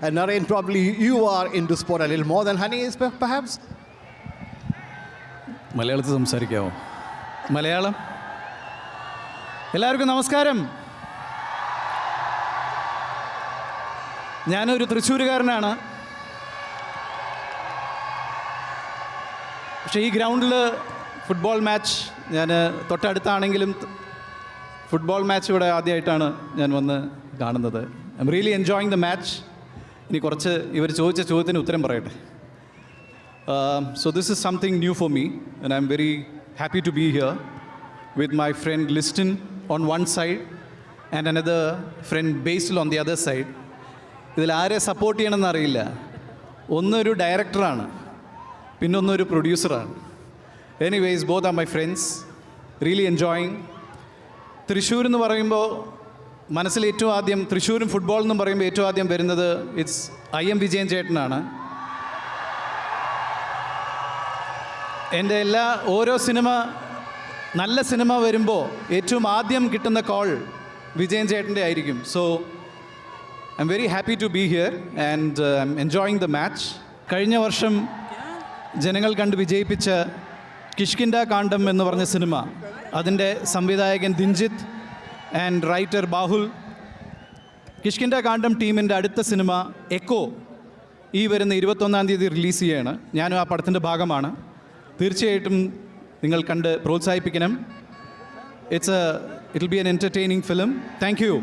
And Naren, probably you are into sport a little more than Honey is, perhaps? മലയാളത്തിൽ സംസാരിക്കാമോ? മലയാളം. എല്ലാവർക്കും നമസ്കാരം. ഞാനൊരു തൃശ്ശൂരുകാരനാണ്. പക്ഷേ ഈ ഗ്രൗണ്ടിൽ ഫുട്ബോൾ മാച്ച് ഞാൻ തൊട്ടടുത്താണെങ്കിലും ഫുട്ബോൾ മാച്ച് ഇവിടെ ആദ്യമായിട്ടാണ് ഞാൻ വന്ന് കാണുന്നത്. I am really enjoying the match. ഇനി കുറച്ച് ഇവർ ചോദിച്ച ചോദ്യത്തിന് ഉത്തരം പറയട്ടെ. So this is something new for me and I'm very happy to be here with my friend Liston on one side and another friend Basil on the other side. ഇതിൽ ആരെ support ചെയ്യണമെന്ന് അറിയില്ല. ഒന്നൊരു ഡയറക്ടറാണ്, പിന്നൊന്നൊരു പ്രൊഡ്യൂസറാണ്. Anyways both are my friends. Really enjoying. Thrissur എന്ന് പറയുമ്പോൾ മനസ്സിൽ ഏറ്റവും ആദ്യം തൃശ്ശൂരും ഫുട്ബോൾ എന്നും പറയുമ്പോൾ ഏറ്റവും ആദ്യം വരുന്നത് ഇറ്റ്സ് IM വിജയൻ ചേട്ടനാണ്. എൻ്റെ ഓരോ നല്ല സിനിമ വരുമ്പോൾ ഏറ്റവും ആദ്യം കിട്ടുന്ന കോൾ വിജയൻ ചേട്ടൻ്റെ ആയിരിക്കും. So I am very happy to be here and I am enjoying the match. കഴിഞ്ഞ വർഷം ജനങ്ങൾ കണ്ട് വിജയിപ്പിച്ച കിഷ്കിൻഡ കാണ്ഡം എന്ന് പറഞ്ഞ സിനിമ, അതിൻ്റെ സംവിധായകൻ ദിൻജിത്ത് ആൻഡ് റൈറ്റർ ബാഹുൽ. കിഷ്കിൻഡ കാണ്ഡം ടീമിൻ്റെ അടുത്ത സിനിമ എക്കോ ഈ വരുന്ന 21-ാം തീയതി റിലീസ് ചെയ്യുകയാണ്. ഞാനും ആ പടത്തിൻ്റെ ഭാഗമാണ്. തീർച്ചയായിട്ടും നിങ്ങൾ കണ്ട് പ്രോത്സാഹിപ്പിക്കണം. It will be N entertaining film. Thank you.